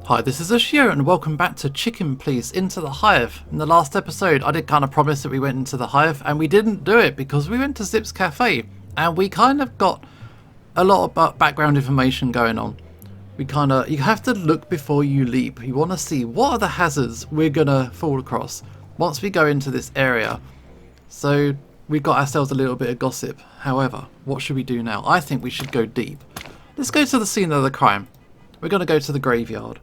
Hi, this is Ashio and welcome back to Chicken Please Into the Hive. In the last episode I did kind of promise that we went into the Hive and we didn't do it because we went to Zip's Cafe and we kind of got a lot of background information going on. You have to look before you leap. You want to see what are the hazards we're going to fall across once we go into this area. So we've got ourselves a little bit of gossip. However, what should we do now? I think we should go deep. Let's go to the scene of the crime. We're going to go to the graveyard.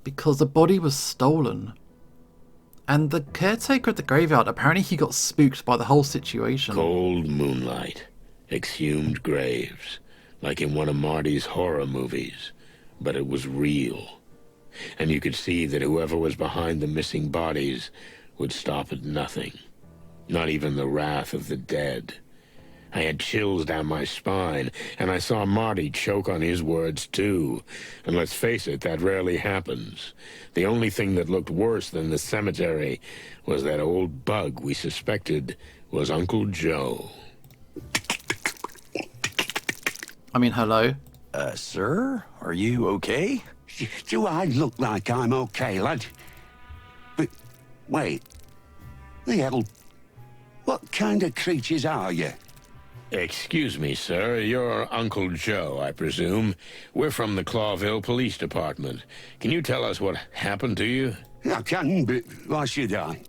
Because the body was stolen. And the caretaker at the graveyard, apparently he got spooked by the whole situation. Cold moonlight, exhumed graves, like in one of Marty's horror movies, but it was real. And you could see that whoever was behind the missing bodies would stop at nothing, not even the wrath of the dead. I had chills down my spine, and I saw Marty choke on his words too. And let's face it, that rarely happens. The only thing that looked worse than the cemetery was that old bug we suspected was Uncle Joe. I mean, hello? Sir? Are you okay? Do I look like I'm okay, lad? But, wait. The hell... What kind of creatures are you? Excuse me, sir. You're Uncle Joe, I presume. We're from the Clawville Police Department. Can you tell us what happened to you? I can, but why should I?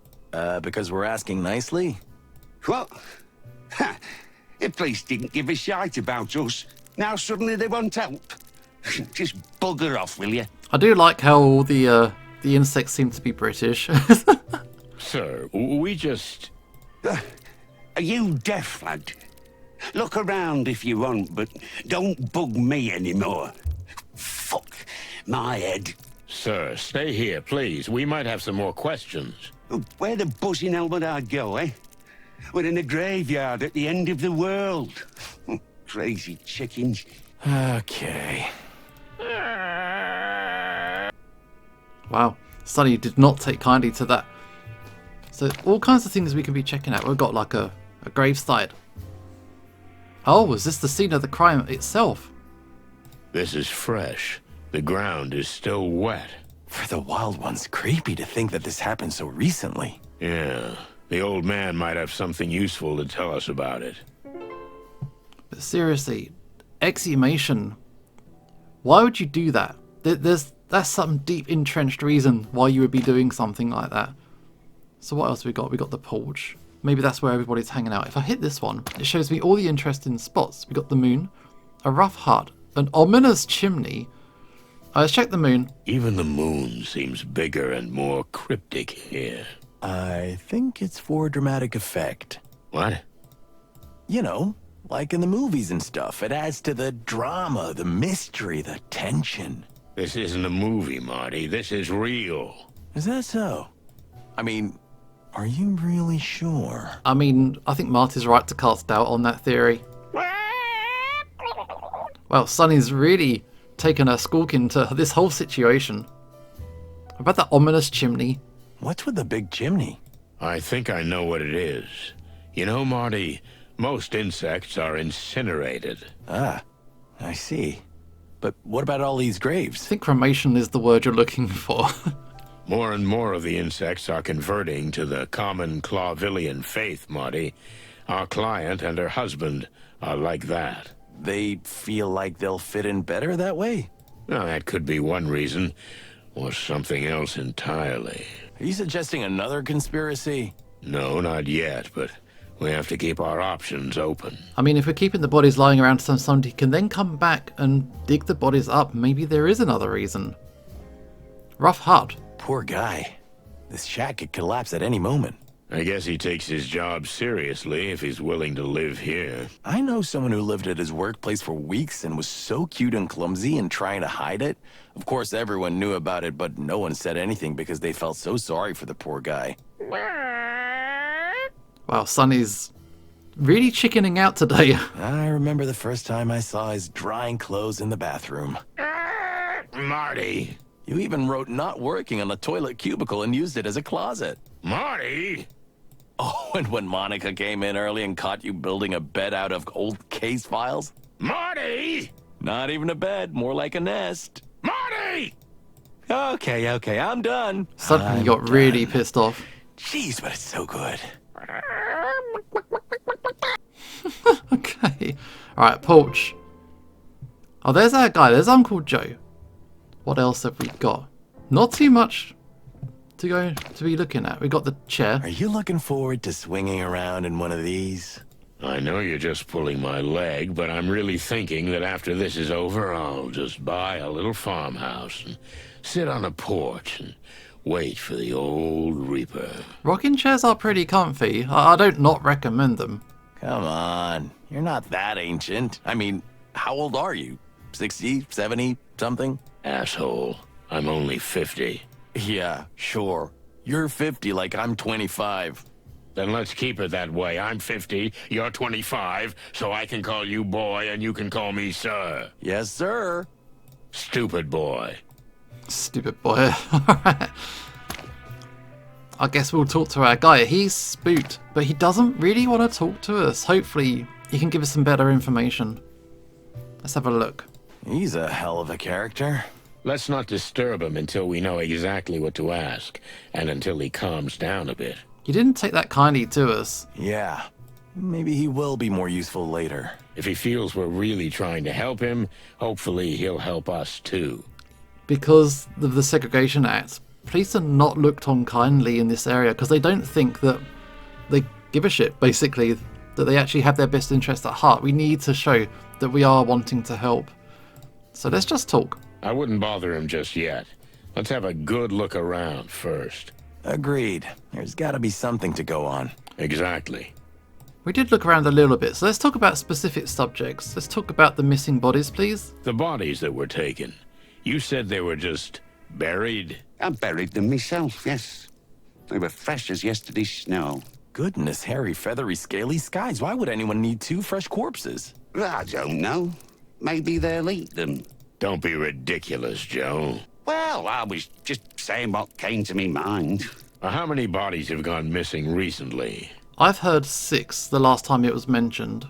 Because we're asking nicely? What? Ha! The police didn't give a shite about us. Now suddenly they want help. Just bugger off, will you? I do like how all the insects seem to be British. Sir, we just... Are you deaf, lad? Look around if you want, but don't bug me anymore. Fuck my head. Sir, stay here, please. We might have some more questions. Where the buzzing hell would I go, eh? We're in a graveyard at the end of the world. Crazy chickens. Okay. Wow, Sonny did not take kindly to that. So all kinds of things we can be checking out. We've got like a gravesite. Oh, is this the scene of the crime itself? This is fresh. The ground is still wet. For the wild ones, creepy to think that this happened so recently. Yeah, the old man might have something useful to tell us about it. But seriously, exhumation. Why would you do that? That's some deep entrenched reason why you would be doing something like that. So what else we got? We got the porch. Maybe that's where everybody's hanging out. If I hit this one, it shows me all the interesting spots. We got the moon, a rough hut, an ominous chimney. Let's check the moon. Even the moon seems bigger and more cryptic here. I think it's for dramatic effect. What? You know, like in the movies and stuff. It adds to the drama, the mystery, the tension. This isn't a movie, Marty. This is real. Is that so? I mean, are you really sure? I mean, I think Marty's right to cast doubt on that theory. Well, Sonny's really taken a squawk into this whole situation. About that ominous chimney. What's with the big chimney? I think I know what it is. You know, Marty, most insects are incinerated. Ah, I see. But what about all these I graves? think cremation is the word you're looking for. More and more of the insects are converting to the common Clawvillian faith, Marty. Our client and her husband are like that. They feel like they'll fit in better that way? Now, that could be one reason, or something else entirely. Are you suggesting another conspiracy? No, not yet, but we have to keep our options open. I mean, if we're keeping the bodies lying around so somebody can then come back and dig the bodies up, maybe there is another reason. Rough hut. Poor guy. This shack could collapse at any moment. I guess he takes his job seriously if he's willing to live here. I know someone who lived at his workplace for weeks and was so cute and clumsy and trying to hide it. Of course, everyone knew about it, but no one said anything because they felt so sorry for the poor guy. Wow, Sonny's really chickening out today. I remember the first time I saw his drying clothes in the bathroom. Marty! You even wrote not working on the toilet cubicle and used it as a closet. Marty! Oh, and when Monica came in early and caught you building a bed out of old case files? Marty! Not even a bed, more like a nest. Marty! Okay, I'm done. Suddenly he got really pissed off. Jeez, but it's so good. Okay. Alright, Porch. Oh, there's our guy. There's Uncle Joe. What else have we got? Not too much to be looking at. We got the chair. Are you looking forward to swinging around in one of these? I know you're just pulling my leg, but I'm really thinking that after this is over, I'll just buy a little farmhouse and sit on a porch and wait for the old Reaper. Rocking chairs are pretty comfy. I don't not recommend them. Come on, you're not that ancient. I mean, how old are you? 60, 70, something? Asshole, I'm only 50. Yeah, sure. You're 50 like I'm 25. Then let's keep it that way. I'm 50, you're 25, so I can call you boy and you can call me sir. Yes, sir. Stupid boy. Stupid boy. Alright. I guess we'll talk to our guy. He's spooked, but he doesn't really want to talk to us. Hopefully, he can give us some better information. Let's have a look. He's a hell of a character. Let's not disturb him until we know exactly what to ask, and until he calms down a bit. He didn't take that kindly to us. Yeah, maybe he will be more useful later. If he feels we're really trying to help him, hopefully he'll help us too. Because of the Segregation Act, police are not looked on kindly in this area because they don't think that they give a shit, basically, that they actually have their best interest at heart. We need to show that we are wanting to help. So let's just talk. I wouldn't bother him just yet. Let's have a good look around first. Agreed. There's gotta be something to go on. Exactly. We did look around a little bit, so let's talk about specific subjects. Let's talk about the missing bodies, please. The bodies that were taken. You said they were just buried? I buried them myself, yes. They were fresh as yesterday's snow. Goodness, hairy, feathery, scaly skies. Why would anyone need 2 fresh corpses? I don't know. Maybe they'll eat them. Don't be ridiculous, Joe. Well, I was just saying what came to me mind. How many bodies have gone missing recently? I've heard 6 the last time it was mentioned.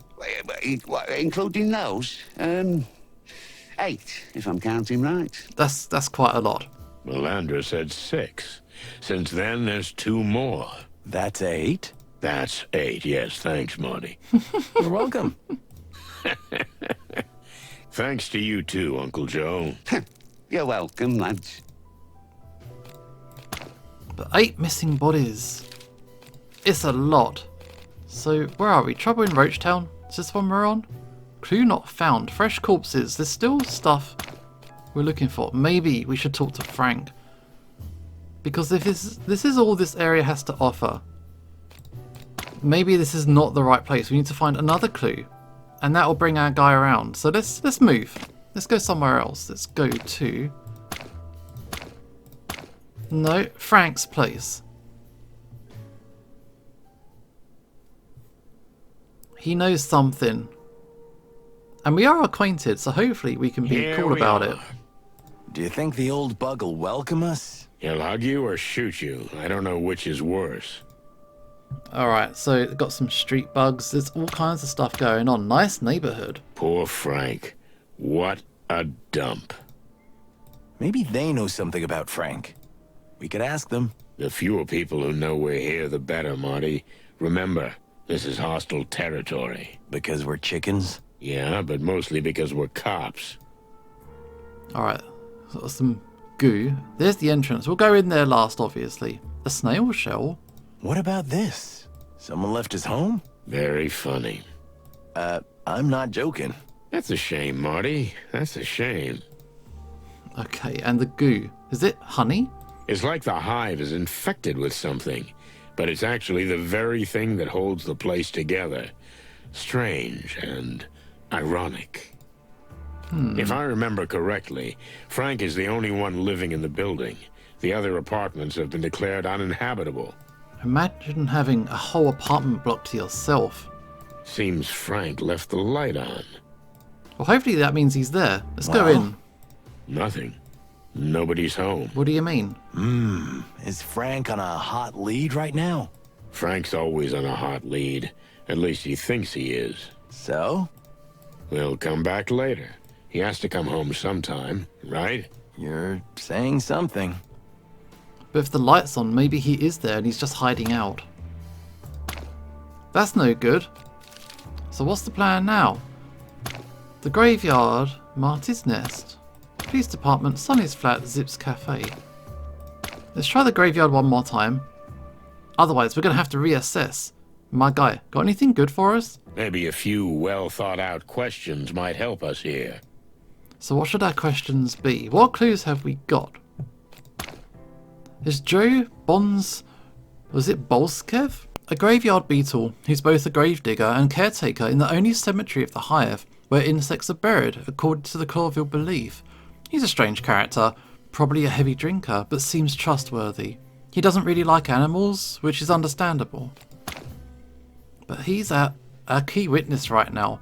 Including those? 8, if I'm counting right. That's quite a lot. Melandra said 6. Since then, there's 2 more. That's 8? That's 8, yes. Thanks, Marty. You're welcome. Thanks to you too, Uncle Joe. You're welcome, lads. But 8 missing bodies. It's a lot. So, where are we? Trouble in Roachtown? Is this one we're on? Clue not found. Fresh corpses. There's still stuff we're looking for. Maybe we should talk to Frank. Because if this is all this area has to offer, maybe this is not the right place. We need to find another clue. And that will bring our guy around. So let's move. Let's go somewhere else. Let's go to... No, Frank's place. He knows something. And we are acquainted, so hopefully we can be Here cool we about are. it. Do you think the old bug will welcome us? He'll hug you or shoot you. I don't know which is worse. Alright, so got some street bugs. There's all kinds of stuff going on. Nice neighborhood. Poor Frank. What a dump. Maybe they know something about Frank. We could ask them. The fewer people who know we're here, the better, Marty. Remember, this is hostile territory. Because we're chickens? Yeah, but mostly because we're cops. Alright, so some goo. There's the entrance. We'll go in there last, obviously. A snail shell? What about this? Someone left his home? Very funny. I'm not joking. That's a shame, Marty. That's a shame. Okay, and the goo. Is it honey? It's like the Hive is infected with something, but it's actually the very thing that holds the place together. Strange and ironic. If I remember correctly, Frank is the only one living in the building. The other apartments have been declared uninhabitable. Imagine having a whole apartment block to yourself. Seems Frank left the light on. Well, hopefully that means he's there. Let's go Well. in. Nothing. Nobody's home. What do you mean? Is Frank on a hot lead right now? Frank's always on a hot lead. At least he thinks he is. So? We'll come back later. He has to come home sometime, right? You're saying something. But if the light's on, maybe he is there and he's just hiding out. That's no good. So what's the plan now? The graveyard, Marty's Nest, Police Department, Sunny's Flat, Zips Cafe. Let's try the graveyard one more time. Otherwise, we're going to have to reassess. My guy, got anything good for us? Maybe a few well-thought-out questions might help us here. So what should our questions be? What clues have we got? Is Joe Bonds... was it Bolskev? A graveyard beetle who's both a gravedigger and caretaker in the only cemetery of the Hive where insects are buried, according to the Clawville belief. He's a strange character, probably a heavy drinker, but seems trustworthy. He doesn't really like animals, which is understandable. But he's our key witness right now.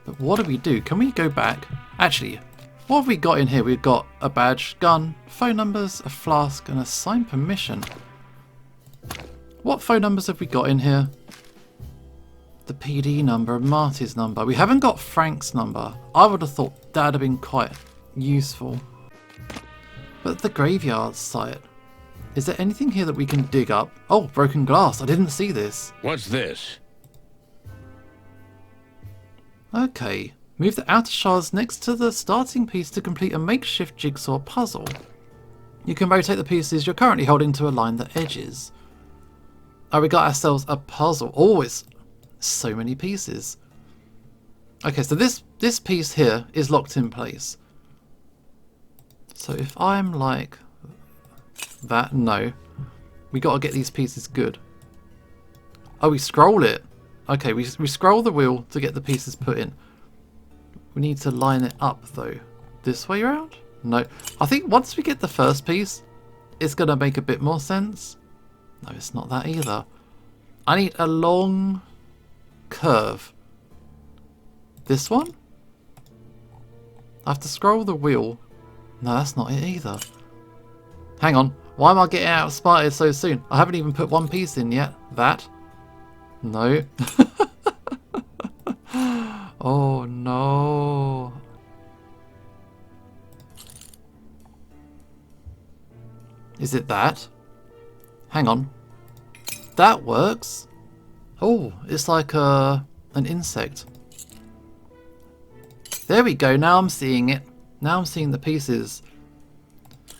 But what do we do? Can we go back? Actually, what have we got in here? We've got a badge, gun, phone numbers, a flask, and a signed permission. What phone numbers have we got in here? The PD number and Marty's number. We haven't got Frank's number. I would have thought that would have been quite useful. But the graveyard site. Is there anything here that we can dig up? Oh, broken glass. I didn't see this. What's this? Okay. Move the outer shards next to the starting piece to complete a makeshift jigsaw puzzle. You can rotate the pieces you're currently holding to align the edges. Oh, we got ourselves a puzzle. Oh, it's so many pieces. Okay, so this piece here is locked in place. So if I'm like that, no. We got to get these pieces good. Oh, we scroll it. Okay, we scroll the wheel to get the pieces put in. We need to line it up though. This way around? No. I think once we get the first piece, it's going to make a bit more sense. No, it's not that either. I need a long curve. This one? I have to scroll the wheel. No, that's not it either. Hang on. Why am I getting outsmarted so soon? I haven't even put one piece in yet. That? No. Oh no. Is it that? Hang on. That works. Oh, it's like an insect. There we go. Now I'm seeing it. Now I'm seeing the pieces.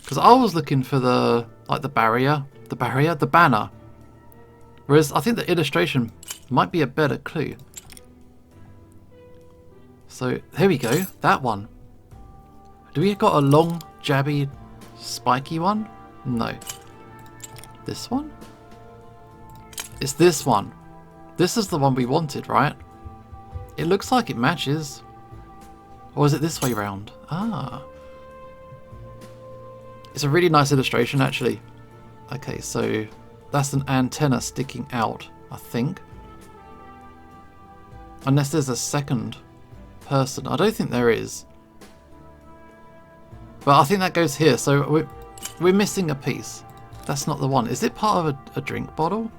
Because I was looking for the the banner. Whereas I think the illustration might be a better clue. So here we go. That one. Do we got a long, jabby, spiky one? No. This one? It's this one. This is the one we wanted, right? It looks like it matches. Or is it this way round? Ah. It's a really nice illustration, actually. Okay, so that's an antenna sticking out, I think. Unless there's a second person. I don't think there is. But I think that goes here. So we're missing a piece. That's not the one. Is it part of a drink bottle?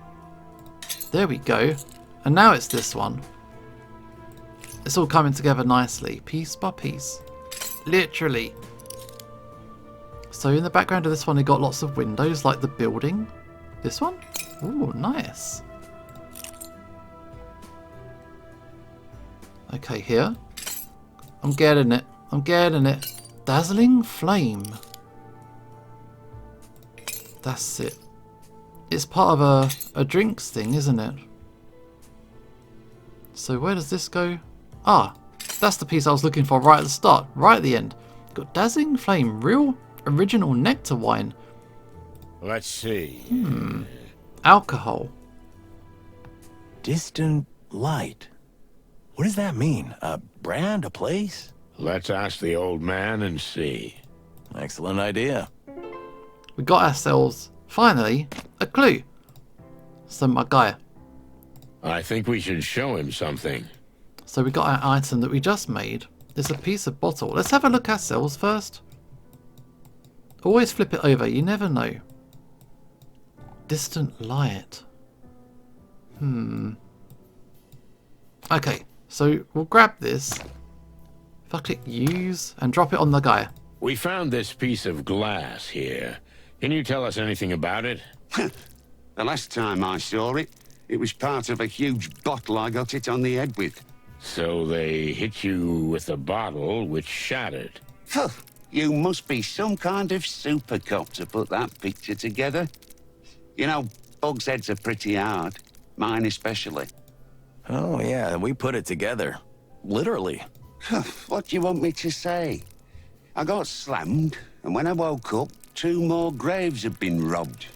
There we go. And now it's this one. It's all coming together nicely, piece by piece. Literally. So in the background of this one, we got lots of windows, like the building. This one? Ooh, nice. Okay, here. I'm getting it. I'm getting it. Dazzling flame. That's it. It's part of a drinks thing, isn't it? So where does this go? Ah, that's the piece I was looking for right at the start, right at the end. Got dazzling flame, real original nectar wine. Let's see. Alcohol. Distant light. What does that mean? A brand, a place? Let's ask the old man and see. Excellent idea. We got ourselves, finally, a clue. So my guy. I think we should show him something. So we got our item that we just made. There's a piece of bottle. Let's have a look ourselves first. Always flip it over, you never know. Distant light. Okay, so we'll grab this. If I click use and drop it on the guy. We found this piece of glass here. Can you tell us anything about it? The last time I saw it, it was part of a huge bottle I got it on the head with. So they hit you with a bottle which shattered. Phew, you must be some kind of super cop to put that picture together. You know, bugs' heads are pretty hard. Mine especially. Oh, yeah, we put it together. Literally. What do you want me to say? I got slammed, and when I woke up, 2 more graves had been robbed.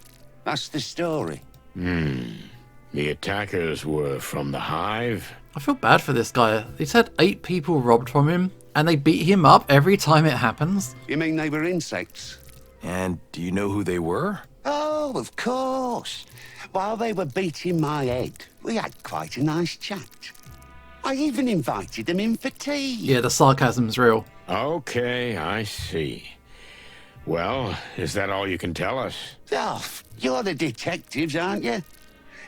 That's the story. The attackers were from the Hive? I feel bad for this guy. He said 8 people robbed from him, and they beat him up every time it happens. You mean they were insects? And do you know who they were? Oh, of course. While they were beating my head, we had quite a nice chat. I even invited them in for tea. Yeah, the sarcasm's real. Okay, I see. Well, is that all you can tell us? Oh, you're the detectives, aren't you?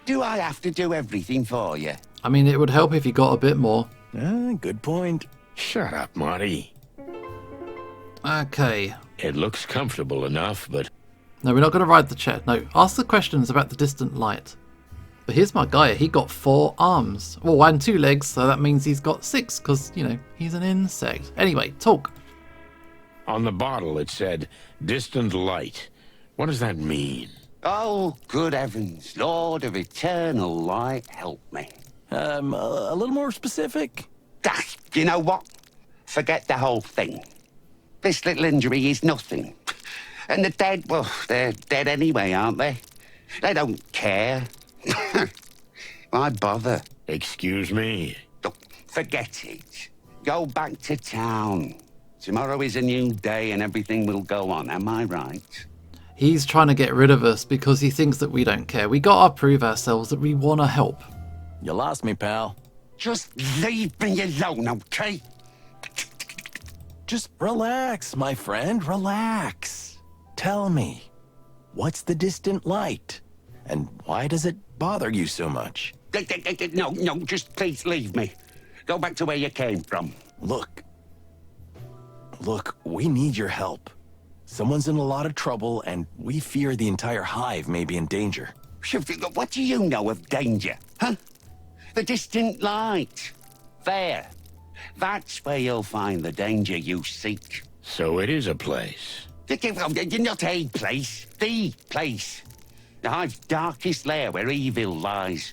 Do I have to do everything for you? I mean, it would help if you got a bit more. Good point. Shut up, Marty. Okay. It looks comfortable enough, but... No, we're not going to ride the chair. No, ask the questions about the distant light. But here's my guy. He got 4 arms. Well, and 2 legs, so that means he's got 6, because, you know, he's an insect. Anyway, talk. On the bottle it said, distant light. What does that mean? Oh, good heavens, Lord of eternal light, help me. A little more specific? Ah, you know what? Forget the whole thing. This little injury is nothing. And the dead, well, they're dead anyway, aren't they? They don't care. Why bother? Excuse me? Look, forget it. Go back to town. Tomorrow is a new day and everything will go on, am I right? He's trying to get rid of us because he thinks that we don't care. We gotta prove ourselves that we want to help. You lost me, pal. Just leave me alone, okay? Just relax, my friend, relax. Tell me, what's the distant light? And why does it bother you so much? No, just please leave me. Go back to where you came from. Look, we need your help. Someone's in a lot of trouble, and we fear the entire Hive may be in danger. What do you know of danger, huh? The distant light. There. That's where you'll find the danger you seek. So it is a place. Not a place, the place. The Hive's darkest lair where evil lies.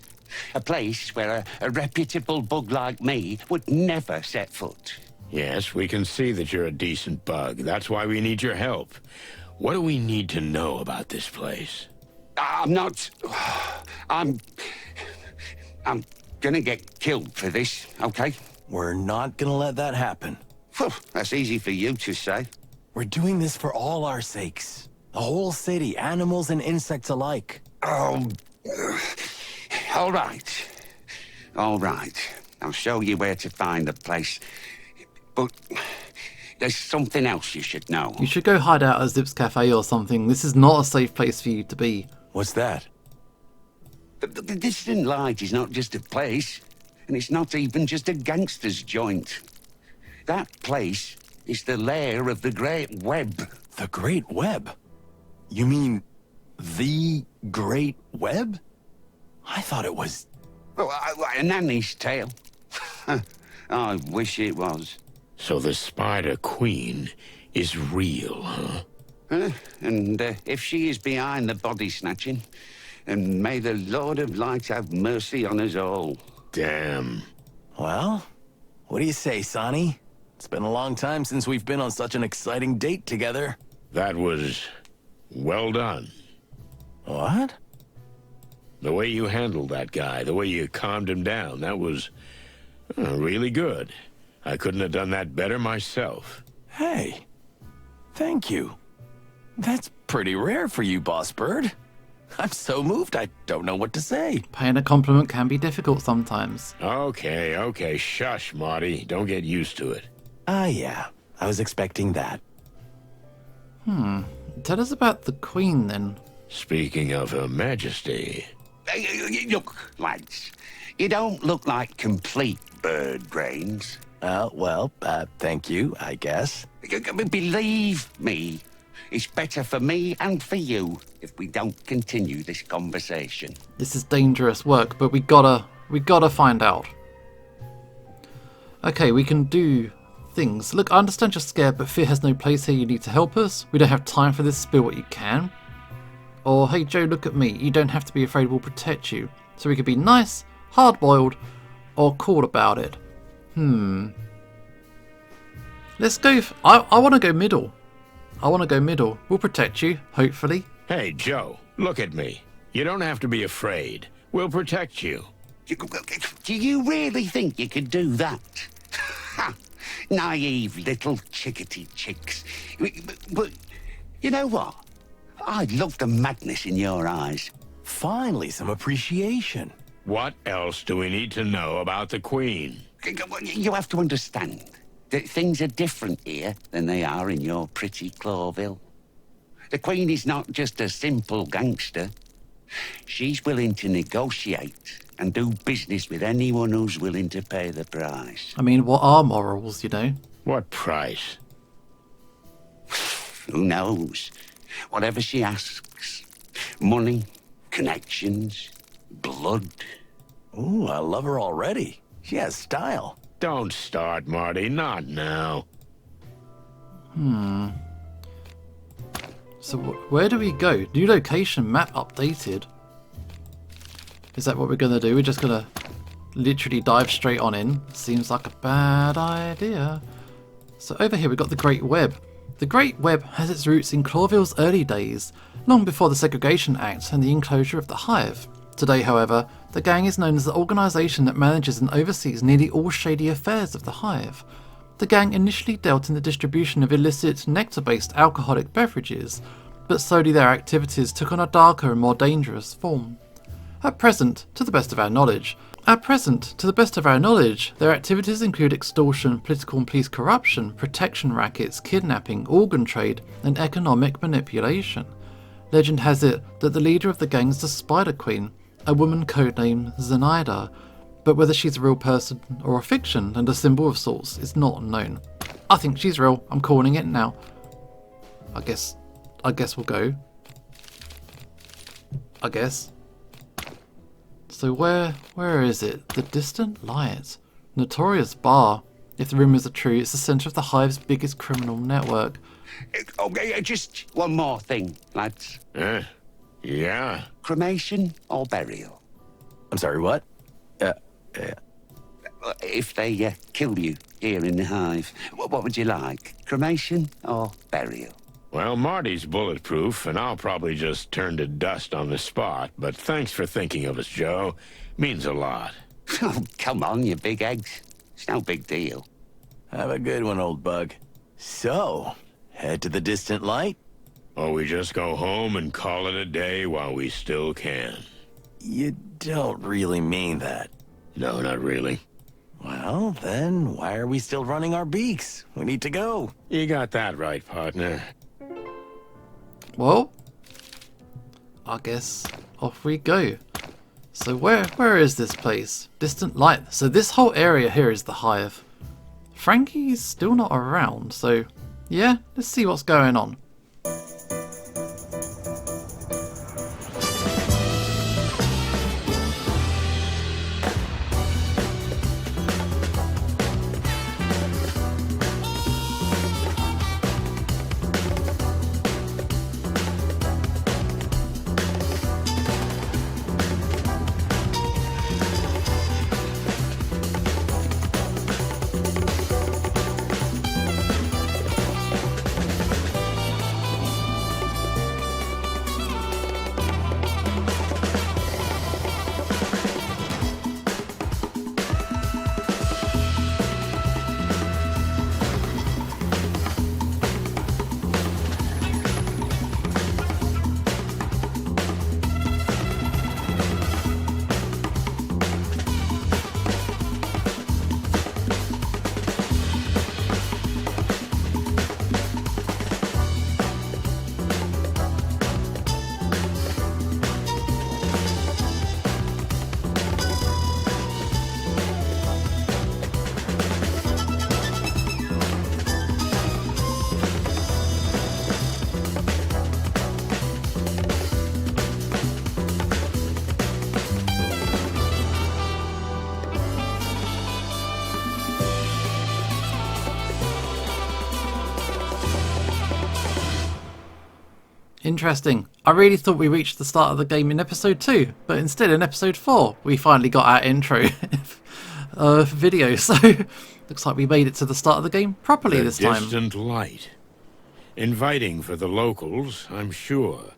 A place where a reputable bug like me would never set foot. Yes, we can see that you're a decent bug. That's why we need your help. What do we need to know about this place? I'm gonna get killed for this, okay? We're not gonna let that happen. Phew, that's easy for you to say. We're doing this for all our sakes. The whole city, animals and insects alike. Oh, all right. All right. I'll show you where to find the place. But there's something else you should know. You should go hide out at Zip's Cafe or something. This is not a safe place for you to be. What's that? The distant light is not just a place, and it's not even just a gangster's joint. That place is the lair of the Great Web. The Great Web? You mean the Great Web? I thought it was... Oh, a nanny's tale. I wish it was. So the Spider Queen is real, huh? And if she is behind the body snatching, then may the Lord of Light have mercy on us all. Damn. Well, what do you say, Sonny? It's been a long time since we've been on such an exciting date together. That was well done. What? The way you handled that guy, the way you calmed him down, that was really good. I couldn't have done that better myself. Hey, thank you. That's pretty rare for you, Boss Bird. I'm so moved, I don't know what to say. Paying a compliment can be difficult sometimes. Okay, shush, Marty. Don't get used to it. Yeah, I was expecting that. Tell us about the Queen then. Speaking of Her Majesty... Look, lads, you don't look like complete bird brains. Thank you, I guess. Believe me, it's better for me and for you if we don't continue this conversation. This is dangerous work, but we gotta find out. Okay, we can do things. Look, I understand you're scared, but fear has no place here. You need to help us. We don't have time for this. Spill what you can. Or, hey Joe, look at me. You don't have to be afraid. We'll protect you. So we could be nice, hard-boiled, or cool about it. Let's go. I want to go middle. We'll protect you, hopefully. Hey, Joe, look at me. You don't have to be afraid. We'll protect you. Do you really think you could do that? Naive little chickadee chicks. But you know what? I love the madness in your eyes. Finally, some appreciation. What else do we need to know about the Queen? You have to understand that things are different here than they are in your pretty Clawville. The Queen is not just a simple gangster. She's willing to negotiate and do business with anyone who's willing to pay the price. I mean, what are morals, you know? What price? Who knows? Whatever she asks. Money, connections, blood. Ooh, I love her already. She has style. Don't start, Marty. Not now. So where do we go? New location, map updated. Is that what we're going to do? We're just going to literally dive straight on in. Seems like a bad idea. So over here we've got the Great Web. The Great Web has its roots in Clawville's early days, long before the Segregation Act and the enclosure of the Hive. Today, however, the gang is known as the organisation that manages and oversees nearly all shady affairs of the Hive. The gang initially dealt in the distribution of illicit nectar-based alcoholic beverages, but slowly their activities took on a darker and more dangerous form. At present, to the best of our knowledge, their activities include extortion, political and police corruption, protection rackets, kidnapping, organ trade, and economic manipulation. Legend has it that the leader of the gang is the Spider Queen, a woman codenamed Zenaida, but whether she's a real person or a fiction and a symbol of sorts is not known. I think she's real. I'm calling it now. I guess we'll go. I guess. So where is it? The Distant Light. Notorious bar. If the rumours are true, it's the centre of the Hive's biggest criminal network. Okay, just one more thing, lads. Yeah? Cremation or burial? I'm sorry, what? If they kill you here in the Hive, what would you like? Cremation or burial? Well, Marty's bulletproof, and I'll probably just turn to dust on the spot, but thanks for thinking of us, Joe. Means a lot. Oh, come on, you big eggs. It's no big deal. Have a good one, old bug. So, head to the Distant Light? Or we just go home and call it a day while we still can. You don't really mean that. No, not really. Well, then why are we still running our beaks? We need to go. You got that right, partner. Well, I guess off we go. So where is this place? Distant Light. So this whole area here is the Hive. Frankie's still not around, so yeah, let's see what's going on. Interesting. I really thought we reached the start of the game in episode 2, but instead in episode 4 we finally got our intro video. So looks like we made it to the start of the game properly this time. Distant light. Inviting for the locals, I'm sure.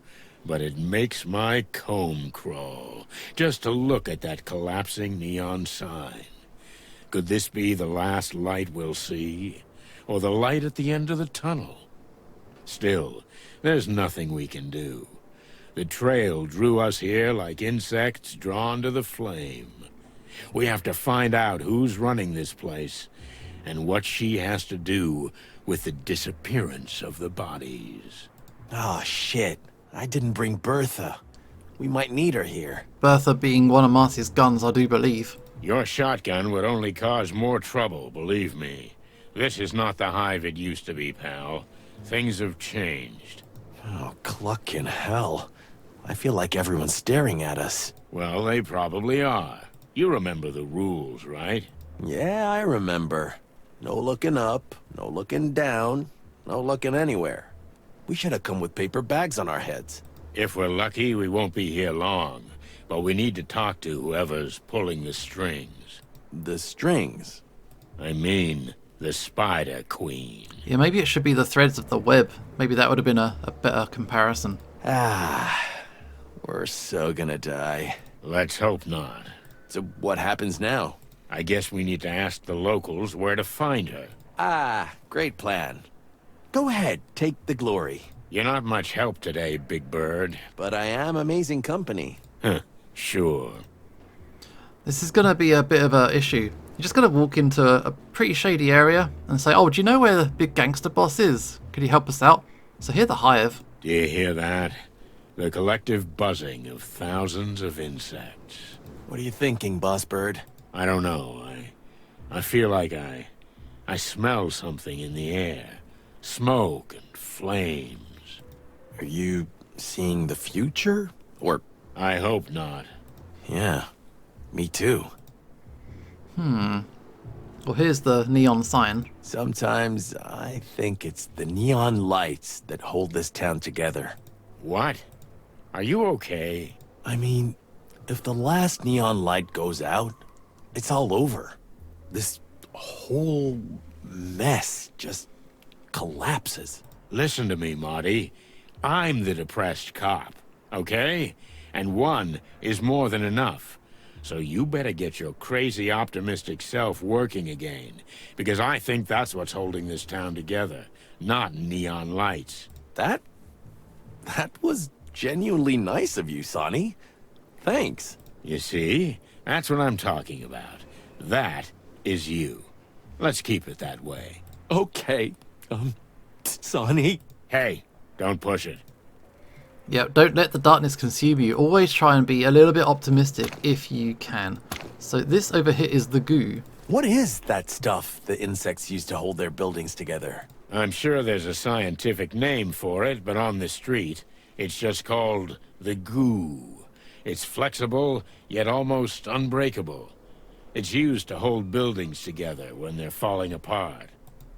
But it makes my comb crawl just to look at that collapsing neon sign. Could this be the last light we'll see? Or the light at the end of the tunnel? Still, there's nothing we can do. The trail drew us here like insects drawn to the flame. We have to find out who's running this place, and what she has to do with the disappearance of the bodies. Oh, shit. I didn't bring Bertha. We might need her here. Bertha being one of Marty's guns, I do believe. Your shotgun would only cause more trouble, believe me. This is not the Hive it used to be, pal. Things have changed. Oh, cluck in hell. I feel like everyone's staring at us. Well, they probably are. You remember the rules, right? Yeah, I remember. No looking up, no looking down, no looking anywhere. We should have come with paper bags on our heads. If we're lucky, we won't be here long. But we need to talk to whoever's pulling the strings. The strings? I mean, the Spider Queen. Yeah, maybe it should be the threads of the web. Maybe that would have been a better comparison. Ah, we're so gonna die. Let's hope not. So what happens now? I guess we need to ask the locals where to find her. Ah, great plan. Go ahead, take the glory. You're not much help today, Big Bird. But I am amazing company. Huh, sure. This is going to be a bit of an issue. You're just going to walk into a pretty shady area and say, oh, do you know where the big gangster boss is? Could you help us out? So here's the Hive. Do you hear that? The collective buzzing of thousands of insects. What are you thinking, Boss Bird? I don't know. I feel like I smell something in the air. Smoke and flames. Are you seeing the future? Or... I hope not. Yeah, me too. Well, here's the neon sign. Sometimes I think it's the neon lights that hold this town together. What? Are you okay? I mean, if the last neon light goes out, it's all over. This whole mess just collapses. Listen to me, Marty. I'm the depressed cop, okay? And one is more than enough. So you better get your crazy optimistic self working again. Because I think that's what's holding this town together, not neon lights. That was genuinely nice of you, Sonny. Thanks. You see? That's what I'm talking about. That is you. Let's keep it that way. Okay, Sonny. Hey, don't push it. Yeah, don't let the darkness consume you. Always try and be a little bit optimistic if you can. So this over here is the goo. What is that stuff the insects use to hold their buildings together? I'm sure there's a scientific name for it, but on the street, it's just called the goo. It's flexible, yet almost unbreakable. It's used to hold buildings together when they're falling apart.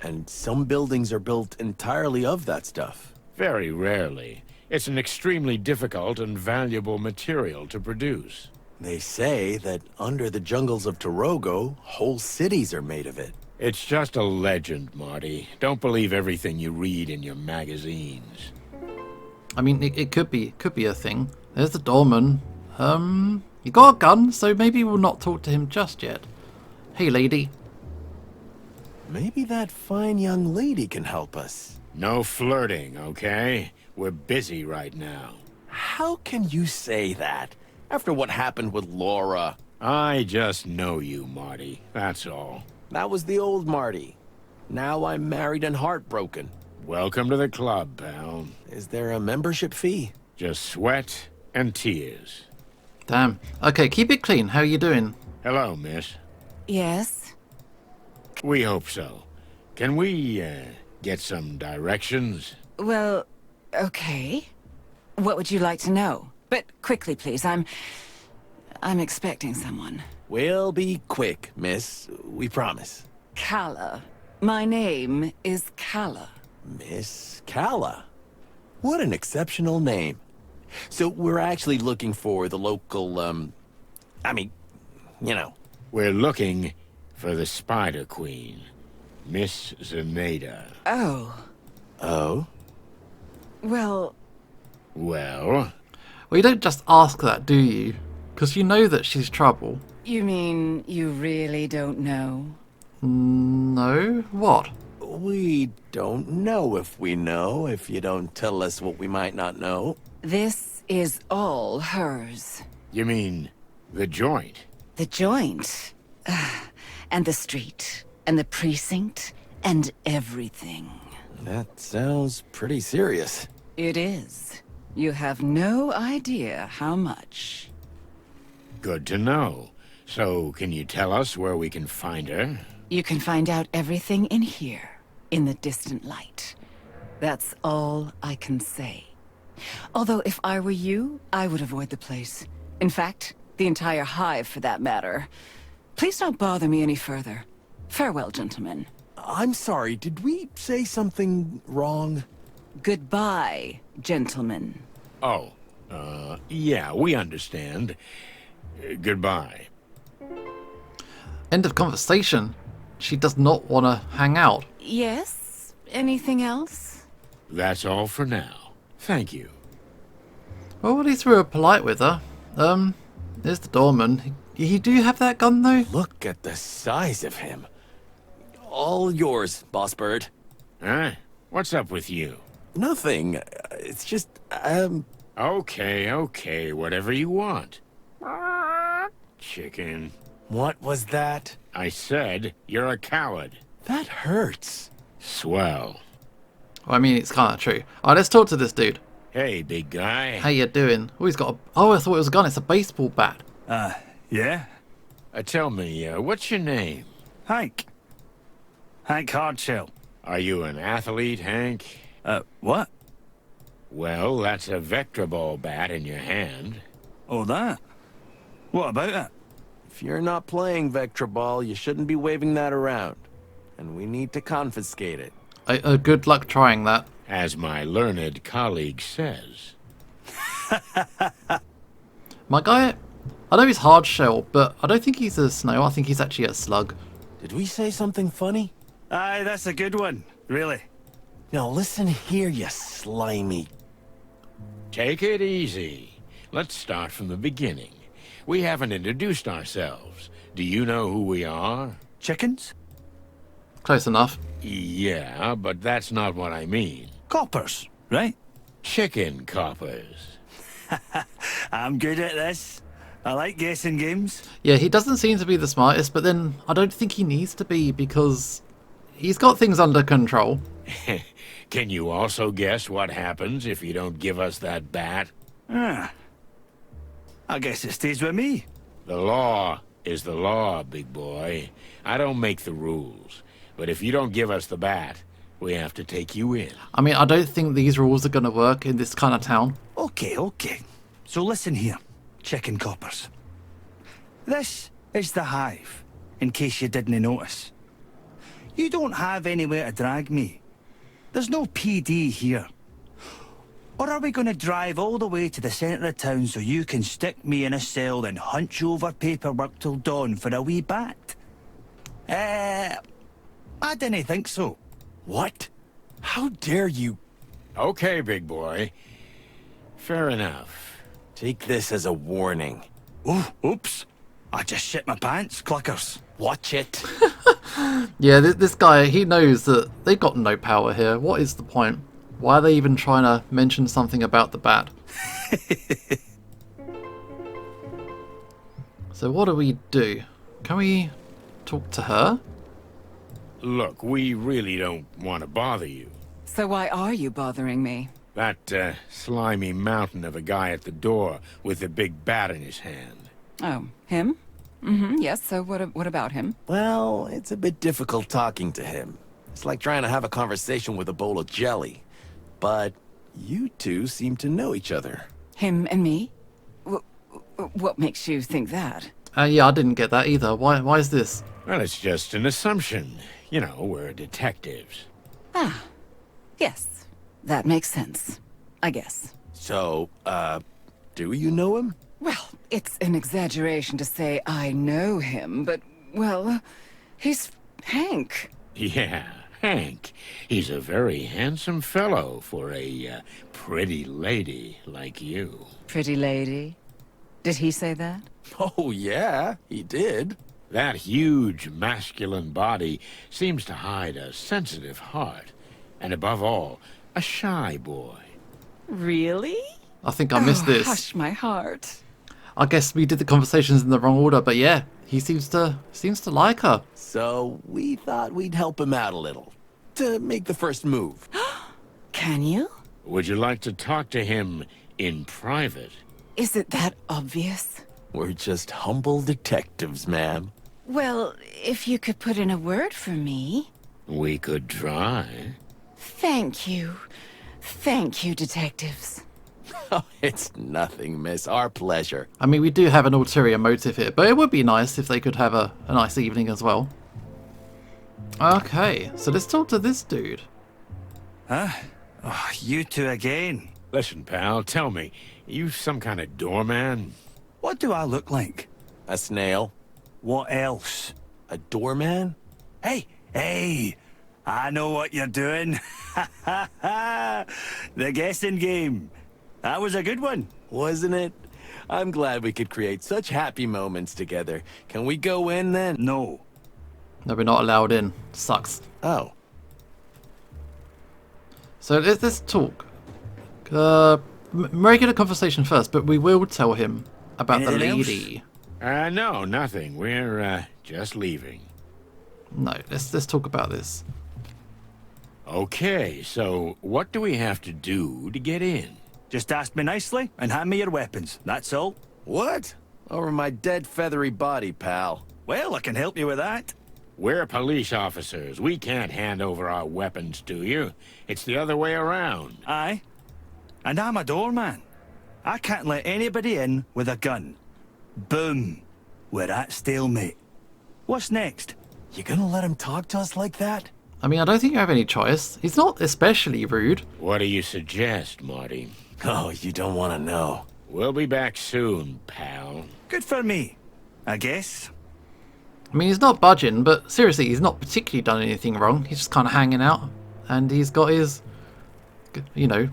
And some buildings are built entirely of that stuff. Very rarely. It's an extremely difficult and valuable material to produce. They say that under the jungles of Torogo, whole cities are made of it. It's just a legend, Marty. Don't believe everything you read in your magazines. I mean, it could be a thing. There's the doorman. You got a gun, so maybe we'll not talk to him just yet. Hey, lady. Maybe that fine young lady can help us. No flirting, okay? We're busy right now. How can you say that? After what happened with Laura. I just know you, Marty. That's all. That was the old Marty. Now I'm married and heartbroken. Welcome to the club, pal. Is there a membership fee? Just sweat and tears. Damn. Okay, keep it clean. How you doing? Hello, miss. Yes? We hope so. Can we, get some directions? Well, okay. What would you like to know? But quickly, please. I'm expecting someone. We'll be quick, miss. We promise. Calla. My name is Calla. Miss Calla. What an exceptional name. So we're actually looking for the local, I mean, you know. We're looking for the Spider Queen, Miss Zaneta. Oh, Oh? well, Well, Well, you don't just ask that, do you? Because you know that she's trouble. you mean you really don't know? No? What? We don't know if you don't tell us what we might not know. This is all hers. you mean the joint? The joint, and the street, and the precinct, and everything. That sounds pretty serious. It is. You have no idea how much. Good to know. So, can you tell us where we can find her? You can find out everything in here, in the distant light. That's all I can say. Although if I were you, I would avoid the place. In fact, the entire Hive for that matter. Please don't bother me any further. Farewell, gentlemen. I'm sorry, did we say something wrong? Goodbye, gentlemen. Oh, yeah, we understand. Goodbye. End of conversation. She does not want to hang out. Yes? Anything else? That's all for now. Thank you. Well, at least we were polite with her. There's the doorman. You do have that gun, though? Look at the size of him. All yours, Boss Bird. Huh? What's up with you? Nothing. It's just, Okay, whatever you want. Chicken. What was that? I said you're a coward. That hurts. Swell. Well, I mean, it's kind of true. Alright, let's talk to this dude. Hey, big guy. How you doing? Oh, he's got a... Oh, I thought it was a gun. It's a baseball bat. Yeah? Tell me, what's your name? Hank. Hank Hardshell. Are you an athlete, Hank? What? Well, that's a vector ball bat in your hand. Oh, that? What about it? If you're not playing Vectra Ball, you shouldn't be waving that around. And we need to confiscate it. Good luck trying that. As my learned colleague says. My guy... I know he's hard shell, but I don't think he's a snail. I think he's actually a slug. Did we say something funny? Aye, that's a good one. Really. Now listen here, you slimy... Take it easy. Let's start from the beginning. We haven't introduced ourselves. Do you know who we are? Chickens? Close enough. Yeah, but that's not what I mean. Coppers, right? Chicken coppers. I'm good at this. I like guessing games. Yeah, he doesn't seem to be the smartest, but then I don't think he needs to be because he's got things under control. Can you also guess what happens if you don't give us that bat? Ah. I guess it stays with me. The law is the law, big boy. I don't make the rules. But if you don't give us the bat, we have to take you in. I mean, I don't think these rules are going to work in this kind of town. Okay. So listen here, chicken coppers. This is the Hive, in case you didn't notice. You don't have anywhere to drag me. There's no PD here. Or are we going to drive all the way to the centre of town so you can stick me in a cell and hunch over paperwork till dawn for a wee bat? I didn't think so. What? How dare you? Okay, big boy. Fair enough. Take this as a warning. Oh, oops. I just shit my pants, cluckers. Watch it. Yeah, this guy, he knows that they've got no power here. What is the point? Why are they even trying to mention something about the bat? So what do we do? Can we talk to her? Look, we really don't want to bother you. So why are you bothering me? That slimy mountain of a guy at the door with the big bat in his hand. Oh, him? Mm-hmm, yes, so what about him? Well, it's a bit difficult talking to him. It's like trying to have a conversation with a bowl of jelly. But you two seem to know each other. Him and me? What makes you think that? Yeah, I didn't get that either. Why is this? Well, it's just an assumption. You know, we're detectives. Ah, yes, that makes sense. I guess. So, do you know him? Well, it's an exaggeration to say I know him, but, well, he's Hank. Yeah, Hank. He's a very handsome fellow for a pretty lady like you. Pretty lady. Did he say that? Oh, yeah, he did. That huge masculine body seems to hide a sensitive heart. And above all, a shy boy. Really? I think I missed this. Hush my heart. I guess we did the conversations in the wrong order, but yeah, he seems to like her. So we thought we'd help him out a little to make the first move. Can you? Would you like to talk to him in private? Is it that obvious? We're just humble detectives, ma'am. Well, if you could put in a word for me. We could try. Thank you. Thank you, detectives. Oh, it's nothing, miss. Our pleasure. I mean, we do have an ulterior motive here, but it would be nice if they could have a nice evening as well. Okay, so let's talk to this dude. Huh? Oh, you two again. Listen, pal, tell me, you some kind of doorman? What do I look like? A snail? What else? A doorman? Hey, hey! I know what you're doing. The guessing game. That was a good one. Wasn't it? I'm glad we could create such happy moments together. Can we go in then? No. No, we're not allowed in. Sucks. Oh. So let's talk. Regular conversation first, but we will tell him about the Anything else? lady. No, nothing. We're, just leaving. No, let's talk about this. Okay, so what do we have to do to get in? Just ask me nicely and hand me your weapons. That's all. What? Over my dead feathery body, pal. Well, I can help you with that. We're police officers. We can't hand over our weapons to you. It's the other way around. Aye. And I'm a doorman. I can't let anybody in with a gun. Boom. We're at stalemate. What's next? You gonna let him talk to us like that? I mean, I don't think you have any choice. He's not especially rude. What do you suggest, Marty? Oh, you don't want to know. We'll be back soon, pal. Good for me, I guess. I mean, he's not budging, but seriously, he's not particularly done anything wrong. He's just kind of hanging out, and he's got his, you know,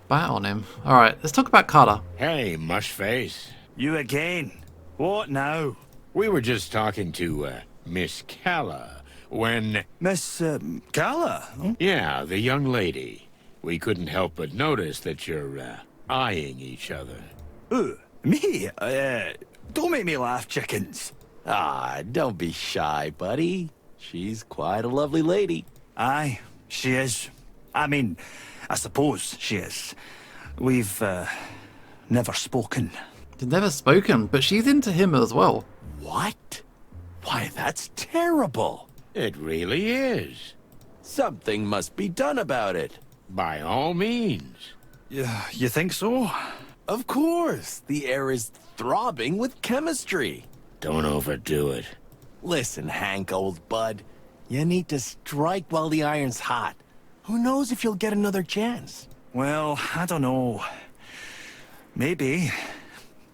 bat on him. All right, let's talk about Carter. Hey, mushface. You again. What now? We were just talking to, Miss Calla when... Miss, Calla? Huh? Yeah, the young lady. We couldn't help but notice that you're, eyeing each other. Ooh, me? Don't make me laugh, chickens. Ah, don't be shy, buddy. She's quite a lovely lady. Aye, she is. I mean, I suppose she is. We've, never spoken. He's never spoken, but she's into him as well. What? Why, that's terrible. It really is. Something must be done about it. By all means. Yeah, you think so? Of course. The air is throbbing with chemistry. Don't overdo it. Listen, Hank, old bud. You need to strike while the iron's hot. Who knows if you'll get another chance? Well, I don't know. Maybe.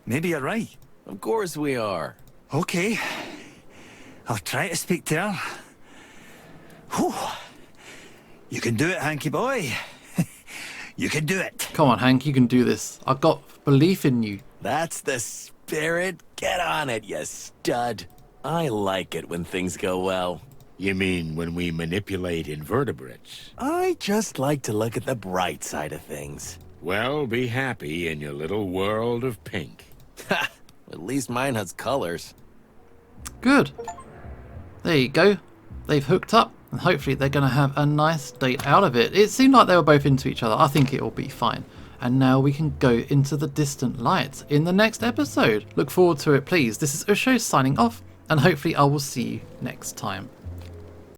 Maybe you're right. Of course we are. Okay. I'll try to speak to her. Whew. You can do it, Hanky boy. You can do it. Come on, Hank, you can do this. I've got belief in you. That's the spirit. Get on it, you stud. I like it when things go well. You mean when we manipulate invertebrates? I just like to look at the bright side of things. Well, be happy in your little world of pink. Ha! At least mine has colors. Good. There you go. They've hooked up, and hopefully they're going to have a nice date out of it. It seemed like they were both into each other. I think it will be fine. And now we can go into the distant light in the next episode. Look forward to it, please. This is Usho signing off, and hopefully I will see you next time.